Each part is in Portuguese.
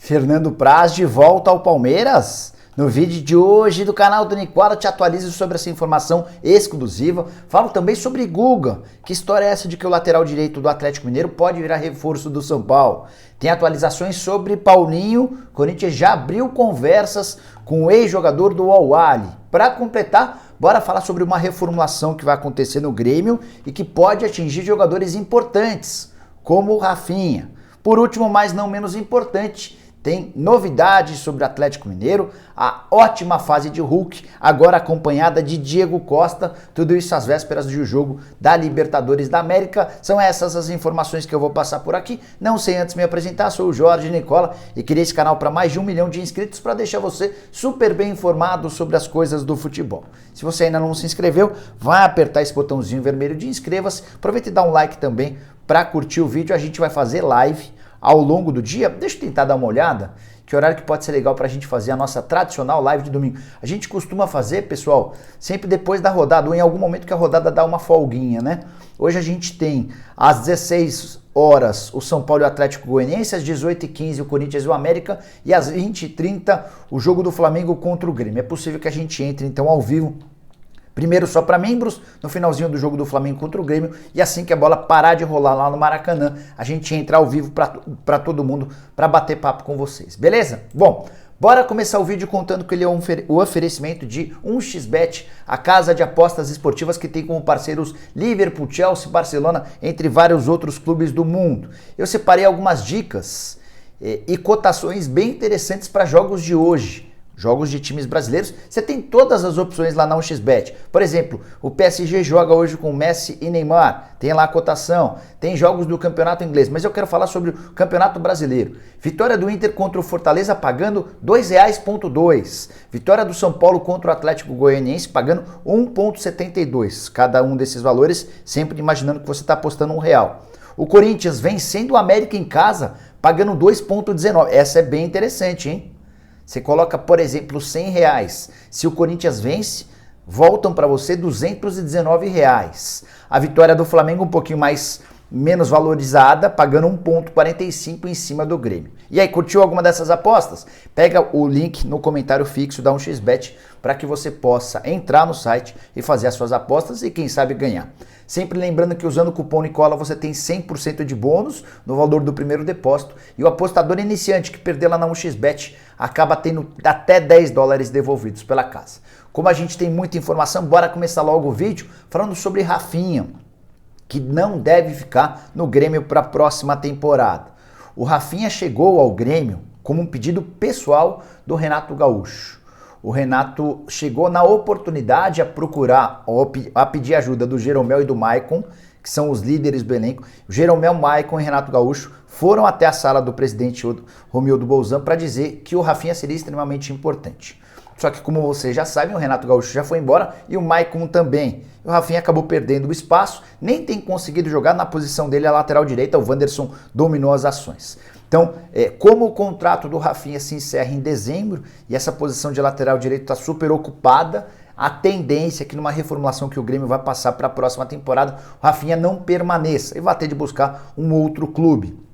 Fernando Praz de volta ao Palmeiras? No vídeo de hoje do canal do Nicola eu te atualizo sobre essa informação exclusiva. Falo também sobre Guga. Que história é essa de que o lateral direito do Atlético Mineiro pode virar reforço do São Paulo? Tem atualizações sobre Paulinho. Corinthians já abriu conversas com o ex-jogador do Al-Ahly. Para completar, bora falar sobre uma reformulação que vai acontecer no Grêmio e que pode atingir jogadores importantes, como o Rafinha. Por último, mas não menos importante, tem novidades sobre o Atlético Mineiro, a ótima fase de Hulk, agora acompanhada de Diego Costa, tudo isso às vésperas do jogo da Libertadores da América. São essas as informações que eu vou passar por aqui. Não sei antes me apresentar, sou o Jorge Nicola e criei esse canal para mais de 1 milhão de inscritos para deixar você super bem informado sobre as coisas do futebol. Se você ainda não se inscreveu, vai apertar esse botãozinho vermelho de inscreva-se, aproveita e dá um like também para curtir o vídeo. A gente vai fazer live ao longo do dia. Deixa eu tentar dar uma olhada, que horário que pode ser legal para a gente fazer a nossa tradicional live de domingo. A gente costuma fazer, pessoal, sempre depois da rodada, ou em algum momento que a rodada dá uma folguinha, né? Hoje a gente tem às 16 horas o São Paulo e o Atlético Goianiense, às 18h15 o Corinthians e o América, e às 20h30 o jogo do Flamengo contra o Grêmio. É possível que a gente entre então ao vivo, primeiro só para membros, no finalzinho do jogo do Flamengo contra o Grêmio, e assim que a bola parar de rolar lá no Maracanã, a gente entra ao vivo para todo mundo, para bater papo com vocês, beleza? Bom, bora começar o vídeo contando que ele é o oferecimento de 1xBet, a casa de apostas esportivas que tem como parceiros Liverpool, Chelsea, Barcelona, entre vários outros clubes do mundo. Eu separei algumas dicas e cotações bem interessantes para jogos de hoje. Jogos de times brasileiros, você tem todas as opções lá na 1xBet. Por exemplo, o PSG joga hoje com Messi e Neymar, tem lá a cotação. Tem jogos do campeonato inglês, mas eu quero falar sobre o campeonato brasileiro. Vitória do Inter contra o Fortaleza pagando R$2,2. Vitória do São Paulo contra o Atlético Goianiense pagando 1,72. Cada um desses valores, sempre imaginando que você está apostando R$1. O Corinthians vencendo o América em casa, pagando 2,19. Essa é bem interessante, hein? Você coloca, por exemplo, R$100. Se o Corinthians vence, voltam para você R$219. A vitória do Flamengo um pouquinho menos valorizada, pagando 1,45 em cima do Grêmio. E aí, curtiu alguma dessas apostas? Pega o link no comentário fixo da 1xBet para que você possa entrar no site e fazer as suas apostas e quem sabe ganhar. Sempre lembrando que usando o cupom Nicola você tem 100% de bônus no valor do primeiro depósito e o apostador iniciante que perder lá na 1xBet acaba tendo até $10 devolvidos pela casa. Como a gente tem muita informação, bora começar logo o vídeo falando sobre Rafinha, que não deve ficar no Grêmio para a próxima temporada. O Rafinha chegou ao Grêmio como um pedido pessoal do Renato Gaúcho. O Renato chegou na oportunidade a procurar, a pedir ajuda do Jeromel e do Maicon, que são os líderes do elenco. O Jeromel, Maicon e Renato Gaúcho foram até a sala do presidente Romildo Bolzan para dizer que o Rafinha seria extremamente importante. Só que, como vocês já sabem, o Renato Gaúcho já foi embora e o Maicon também. O Rafinha acabou perdendo o espaço, nem tem conseguido jogar na posição dele, a lateral direita. O Wanderson dominou as ações. Então, como o contrato do Rafinha se encerra em dezembro e essa posição de lateral direito está super ocupada, a tendência é que numa reformulação que o Grêmio vai passar para a próxima temporada, o Rafinha não permaneça e vai ter de buscar um outro clube.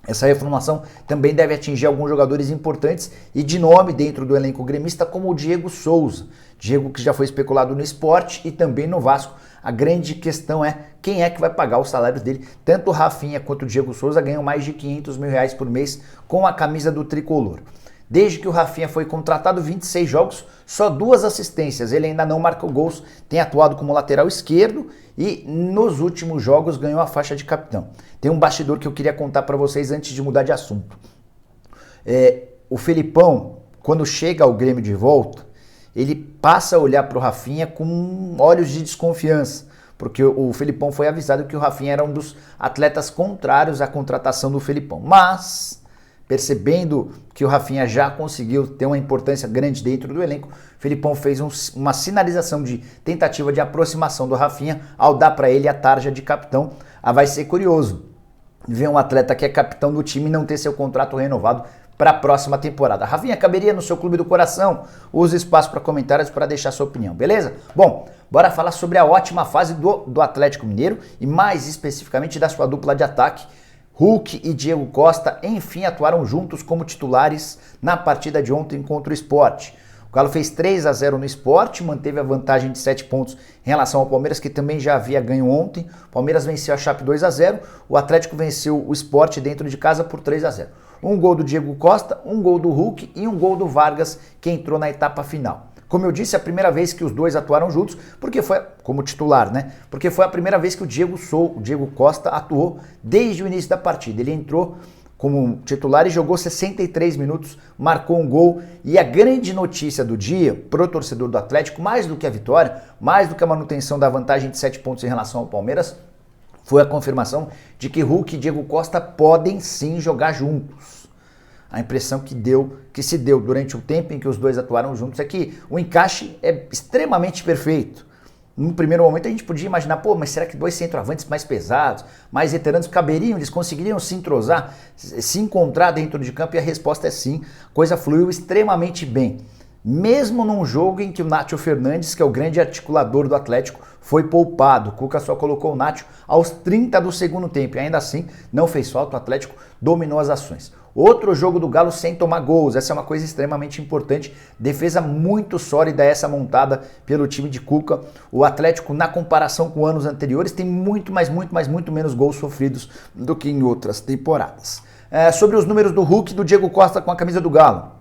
Essa reformulação também deve atingir alguns jogadores importantes e de nome dentro do elenco gremista, como o Diego Souza. Diego que já foi especulado no Sport e também no Vasco. A grande questão é quem é que vai pagar os salários dele. Tanto o Rafinha quanto o Diego Souza ganham mais de R$500 mil por mês com a camisa do tricolor. Desde que o Rafinha foi contratado, 26 jogos, só 2 assistências. Ele ainda não marcou gols, tem atuado como lateral esquerdo e nos últimos jogos ganhou a faixa de capitão. Tem um bastidor que eu queria contar para vocês antes de mudar de assunto. O Felipão, quando chega ao Grêmio de volta, ele passa a olhar para o Rafinha com olhos de desconfiança, porque o Felipão foi avisado que o Rafinha era um dos atletas contrários à contratação do Felipão. Mas, percebendo que o Rafinha já conseguiu ter uma importância grande dentro do elenco, o Felipão fez uma sinalização de tentativa de aproximação do Rafinha ao dar para ele a tarja de capitão. Vai ser curioso ver um atleta que é capitão do time e não ter seu contrato renovado para a próxima temporada. Rafinha caberia no seu clube do coração? Use espaço para comentários para deixar sua opinião, beleza? Bom, bora falar sobre a ótima fase do Atlético Mineiro e mais especificamente da sua dupla de ataque, Hulk e Diego Costa, enfim, atuaram juntos como titulares na partida de ontem contra o Sport. O Galo fez 3-0 no Sport, manteve a vantagem de 7 pontos em relação ao Palmeiras, que também já havia ganho ontem. O Palmeiras venceu a Chape 2-0, o Atlético venceu o Sport dentro de casa por 3-0. Um gol do Diego Costa, um gol do Hulk e um gol do Vargas, que entrou na etapa final. Como eu disse, é a primeira vez que os dois atuaram juntos, porque foi como titular, né? Porque foi a primeira vez que o Diego Costa atuou desde o início da partida. Ele entrou como titular e jogou 63 minutos, marcou um gol. E a grande notícia do dia pro torcedor do Atlético, mais do que a vitória, mais do que a manutenção da vantagem de 7 pontos em relação ao Palmeiras, foi a confirmação de que Hulk e Diego Costa podem sim jogar juntos. A impressão que se deu durante o tempo em que os dois atuaram juntos é que o encaixe é extremamente perfeito. No primeiro momento a gente podia imaginar, pô, mas será que dois centroavantes mais pesados, mais veteranos caberiam, eles conseguiriam se entrosar, se encontrar dentro de campo? E a resposta é sim, a coisa fluiu extremamente bem. Mesmo num jogo em que o Nacho Fernandes, que é o grande articulador do Atlético, foi poupado. O Cuca só colocou o Nacho aos 30 do segundo tempo e ainda assim não fez falta, o Atlético dominou as ações. Outro jogo do Galo sem tomar gols, essa é uma coisa extremamente importante, defesa muito sólida essa montada pelo time de Cuca. O Atlético, na comparação com anos anteriores, tem muito menos gols sofridos do que em outras temporadas. Sobre os números do Hulk e do Diego Costa com a camisa do Galo.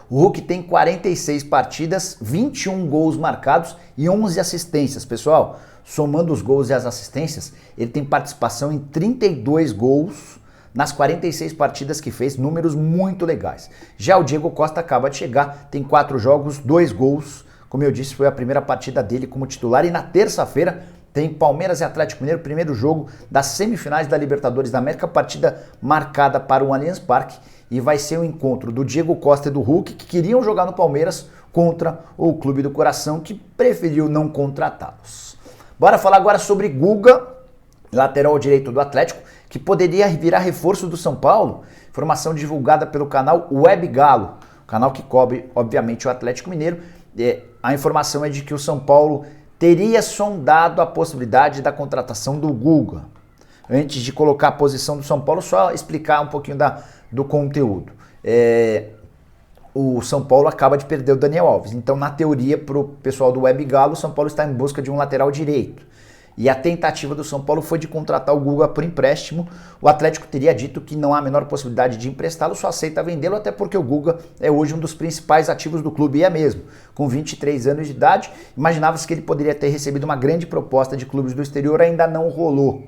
O Hulk tem 46 partidas, 21 gols marcados e 11 assistências. Pessoal, somando os gols e as assistências, ele tem participação em 32 gols nas 46 partidas que fez, números muito legais. Já o Diego Costa acaba de chegar, tem 4 jogos, 2 gols. Como eu disse, foi a primeira partida dele como titular e na terça-feira tem Palmeiras e Atlético Mineiro, primeiro jogo das semifinais da Libertadores da América, partida marcada para o Allianz Parque. E vai ser o encontro do Diego Costa e do Hulk, que queriam jogar no Palmeiras, contra o Clube do Coração, que preferiu não contratá-los. Bora falar agora sobre Guga, lateral direito do Atlético, que poderia virar reforço do São Paulo. Informação divulgada pelo canal Web Galo, canal que cobre, obviamente, o Atlético Mineiro. A informação é de que o São Paulo teria sondado a possibilidade da contratação do Guga. Antes de colocar a posição do São Paulo, só explicar um pouquinho do conteúdo. O São Paulo acaba de perder o Daniel Alves. Então, na teoria, para o pessoal do Web Galo, o São Paulo está em busca de um lateral direito. E a tentativa do São Paulo foi de contratar o Guga por empréstimo. O Atlético teria dito que não há a menor possibilidade de emprestá-lo, só aceita vendê-lo, até porque o Guga é hoje um dos principais ativos do clube, e é mesmo. Com 23 anos de idade, imaginava-se que ele poderia ter recebido uma grande proposta de clubes do exterior, ainda não rolou.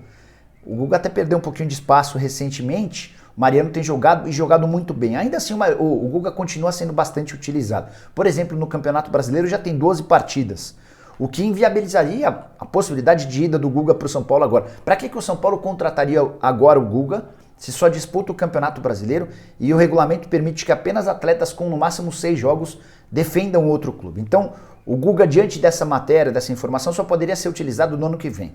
O Guga até perdeu um pouquinho de espaço recentemente. O Mariano tem jogado muito bem. Ainda assim, o Guga continua sendo bastante utilizado. Por exemplo, no Campeonato Brasileiro já tem 12 partidas. O que inviabilizaria a possibilidade de ida do Guga para o São Paulo agora. Para que o São Paulo contrataria agora o Guga, se só disputa o Campeonato Brasileiro e o regulamento permite que apenas atletas com no máximo 6 jogos defendam outro clube? Então, o Guga, diante dessa matéria, dessa informação, só poderia ser utilizado no ano que vem.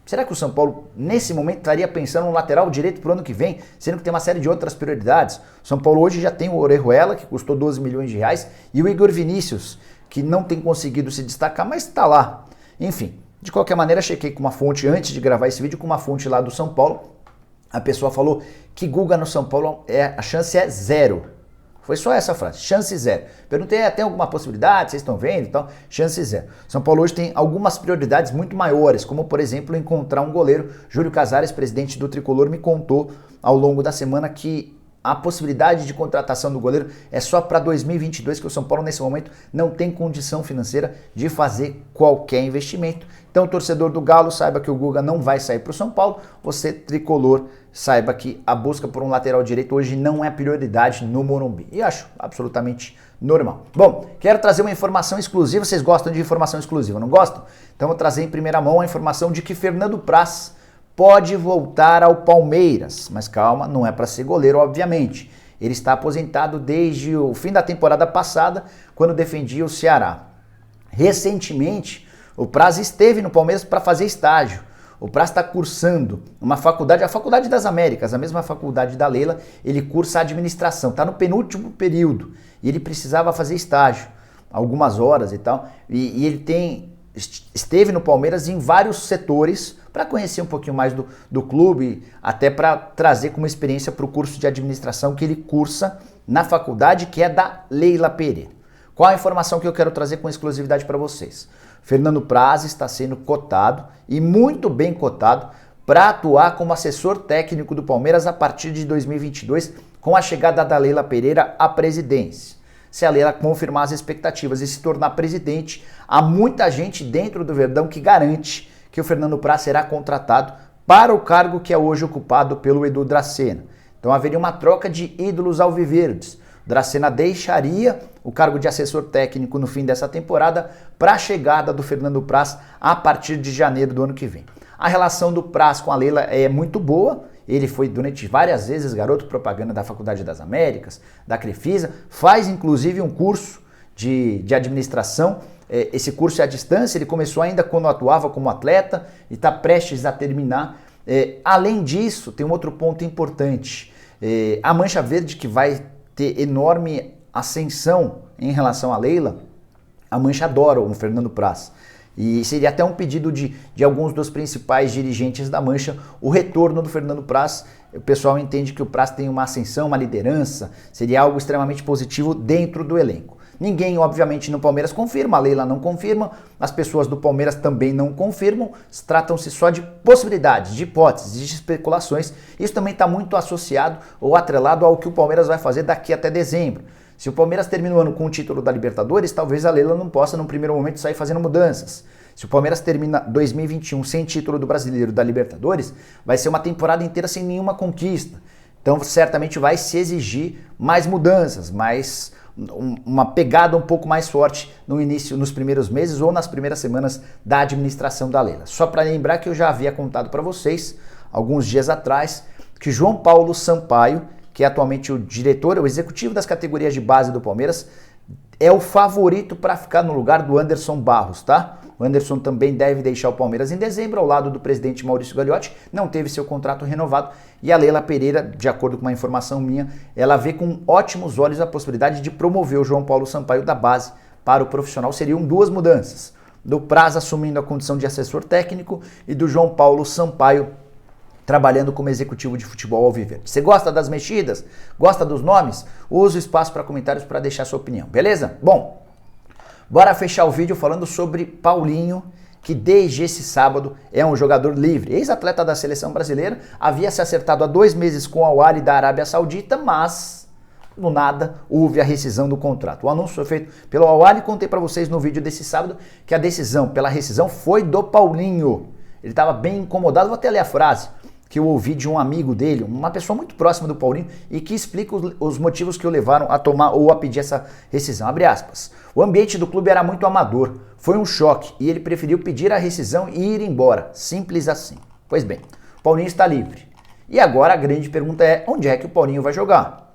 Será que o São Paulo, nesse momento, estaria pensando no lateral direito para o ano que vem, sendo que tem uma série de outras prioridades? O São Paulo hoje já tem o Orejuela, que custou 12 milhões de reais, e o Igor Vinícius, que não tem conseguido se destacar, mas está lá. Enfim, de qualquer maneira, chequei com uma fonte, antes de gravar esse vídeo, com uma fonte lá do São Paulo. A pessoa falou que Guga no São Paulo, a chance é 0. Foi só essa frase, chance 0. Perguntei, tem alguma possibilidade, vocês estão vendo e tal? Chance 0. São Paulo hoje tem algumas prioridades muito maiores, como por exemplo, encontrar um goleiro. Júlio Casares, presidente do Tricolor, me contou ao longo da semana que a possibilidade de contratação do goleiro é só para 2022, que o São Paulo nesse momento não tem condição financeira de fazer qualquer investimento. Então o torcedor do Galo saiba que o Guga não vai sair para o São Paulo. Você, tricolor, saiba que a busca por um lateral direito hoje não é prioridade no Morumbi. E acho absolutamente normal. Bom, quero trazer uma informação exclusiva. Vocês gostam de informação exclusiva, não gostam? Então vou trazer em primeira mão a informação de que Fernando Praz pode voltar ao Palmeiras, mas calma, não é para ser goleiro, obviamente. Ele está aposentado desde o fim da temporada passada, quando defendia o Ceará. Recentemente, o Praz esteve no Palmeiras para fazer estágio. O Praz está cursando uma faculdade, a Faculdade das Américas, a mesma faculdade da Leila. Ele cursa administração, está no penúltimo período e ele precisava fazer estágio, algumas horas e tal. E ele esteve no Palmeiras em vários setores para conhecer um pouquinho mais do clube, até para trazer como experiência para o curso de administração que ele cursa na faculdade, que é da Leila Pereira. Qual a informação que eu quero trazer com exclusividade para vocês? Fernando Praz está sendo cotado, e muito bem cotado, para atuar como assessor técnico do Palmeiras a partir de 2022, com a chegada da Leila Pereira à presidência. Se a Leila confirmar as expectativas e se tornar presidente, há muita gente dentro do Verdão que garante que o Fernando Praz será contratado para o cargo que é hoje ocupado pelo Edu Dracena. Então haveria uma troca de ídolos alviverdes. Dracena deixaria o cargo de assessor técnico no fim dessa temporada para a chegada do Fernando Praz a partir de janeiro do ano que vem. A relação do Praz com a Leila é muito boa. Ele foi durante várias vezes garoto propaganda da Faculdade das Américas, da Crefisa, faz inclusive um curso de administração. Esse curso é à distância, ele começou ainda quando atuava como atleta e está prestes a terminar. Além disso, tem um outro ponto importante. A Mancha Verde, que vai ter enorme ascensão em relação à Leila, a Mancha adora o Fernando Praz. E seria até um pedido de alguns dos principais dirigentes da Mancha o retorno do Fernando Praz. O pessoal entende que o Praz tem uma ascensão, uma liderança, seria algo extremamente positivo dentro do elenco. Ninguém, obviamente, no Palmeiras confirma, a Leila não confirma, as pessoas do Palmeiras também não confirmam, tratam-se só de possibilidades, de hipóteses, de especulações. Isso também está muito associado ou atrelado ao que o Palmeiras vai fazer daqui até dezembro. Se o Palmeiras termina o ano com o título da Libertadores, talvez a Leila não possa, no primeiro momento, sair fazendo mudanças. Se o Palmeiras termina 2021 sem título do Brasileiro da Libertadores, vai ser uma temporada inteira sem nenhuma conquista. Então, certamente vai se exigir mais mudanças, uma pegada um pouco mais forte no início, nos primeiros meses ou nas primeiras semanas da administração da Leila. Só para lembrar que eu já havia contado para vocês, alguns dias atrás, que João Paulo Sampaio, que é atualmente o diretor, o executivo das categorias de base do Palmeiras, é o favorito para ficar no lugar do Anderson Barros, tá? O Anderson também deve deixar o Palmeiras em dezembro, ao lado do presidente Maurício Gagliotti, não teve seu contrato renovado, e a Leila Pereira, de acordo com uma informação minha, ela vê com ótimos olhos a possibilidade de promover o João Paulo Sampaio da base para o profissional. Seriam duas mudanças, do Praz assumindo a condição de assessor técnico e do João Paulo Sampaio trabalhando como executivo de futebol alviverde. Você gosta das mexidas? Gosta dos nomes? Use o espaço para comentários para deixar sua opinião, beleza? Bom, bora fechar o vídeo falando sobre Paulinho, que desde esse sábado é um jogador livre. Ex-atleta da seleção brasileira, havia se acertado há 2 meses com o Al-Ahly da Arábia Saudita, mas do nada houve a rescisão do contrato. O anúncio foi feito pelo Al-Ahly, contei para vocês no vídeo desse sábado que a decisão pela rescisão foi do Paulinho. Ele estava bem incomodado, vou até ler a frase que eu ouvi de um amigo dele, uma pessoa muito próxima do Paulinho, e que explica os motivos que o levaram a tomar ou a pedir essa rescisão. Abre aspas. O ambiente do clube era muito amador, foi um choque e ele preferiu pedir a rescisão e ir embora. Simples assim. Pois bem, o Paulinho está livre. E agora a grande pergunta é, onde é que o Paulinho vai jogar?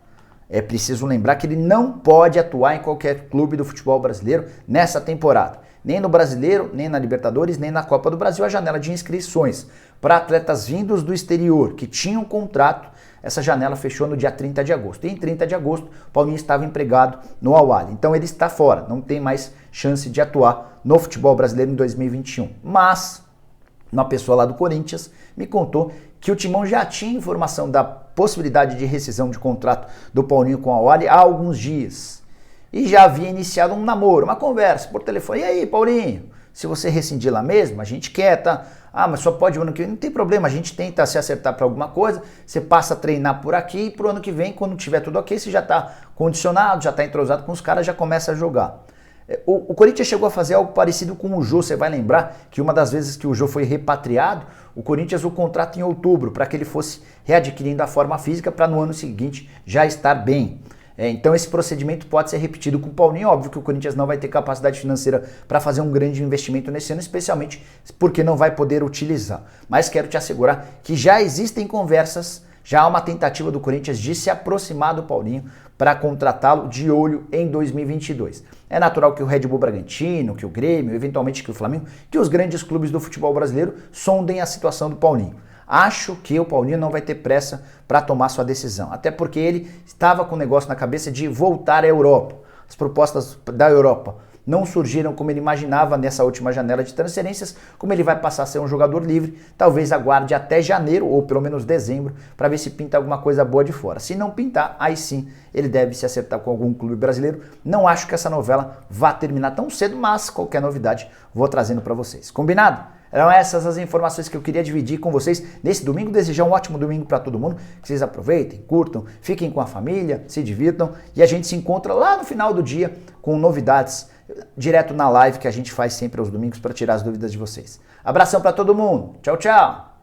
É preciso lembrar que ele não pode atuar em qualquer clube do futebol brasileiro nessa temporada. Nem no Brasileiro, nem na Libertadores, nem na Copa do Brasil, a janela de inscrições para atletas vindos do exterior que tinham contrato, essa janela fechou no dia 30 de agosto. E em 30 de agosto, Paulinho estava empregado no Al-Ahly. Então ele está fora, não tem mais chance de atuar no futebol brasileiro em 2021. Mas uma pessoa lá do Corinthians me contou que o Timão já tinha informação da possibilidade de rescisão de contrato do Paulinho com o Al-Ahly há alguns dias. E já havia iniciado um namoro, uma conversa por telefone. E aí, Paulinho, se você rescindir lá mesmo, a gente quer, tá? Ah, mas só pode o ano que vem. Não tem problema, a gente tenta se acertar para alguma coisa. Você passa a treinar por aqui e pro ano que vem, quando tiver tudo ok, você já tá condicionado, já tá entrosado com os caras, já começa a jogar. O Corinthians chegou a fazer algo parecido com o Jô. Você vai lembrar que uma das vezes que o Jô foi repatriado, o Corinthians o contrata em outubro, para que ele fosse readquirindo a forma física para no ano seguinte já estar bem. Então esse procedimento pode ser repetido com o Paulinho. Óbvio que o Corinthians não vai ter capacidade financeira para fazer um grande investimento nesse ano, especialmente porque não vai poder utilizar. Mas quero te assegurar que já existem conversas, já há uma tentativa do Corinthians de se aproximar do Paulinho para contratá-lo de olho em 2022. É natural que o Red Bull Bragantino, que o Grêmio, eventualmente que o Flamengo, que os grandes clubes do futebol brasileiro sondem a situação do Paulinho. Acho que o Paulinho não vai ter pressa para tomar sua decisão, até porque ele estava com o negócio na cabeça de voltar à Europa. As propostas da Europa não surgiram como ele imaginava nessa última janela de transferências, como ele vai passar a ser um jogador livre, talvez aguarde até janeiro ou pelo menos dezembro para ver se pinta alguma coisa boa de fora. Se não pintar, aí sim ele deve se acertar com algum clube brasileiro. Não acho que essa novela vá terminar tão cedo, mas qualquer novidade vou trazendo para vocês. Combinado? Eram essas as informações que eu queria dividir com vocês nesse domingo. Desejar um ótimo domingo para todo mundo, que vocês aproveitem, curtam, fiquem com a família, se divirtam e a gente se encontra lá no final do dia com novidades direto na live que a gente faz sempre aos domingos para tirar as dúvidas de vocês. Abração para todo mundo. Tchau, tchau.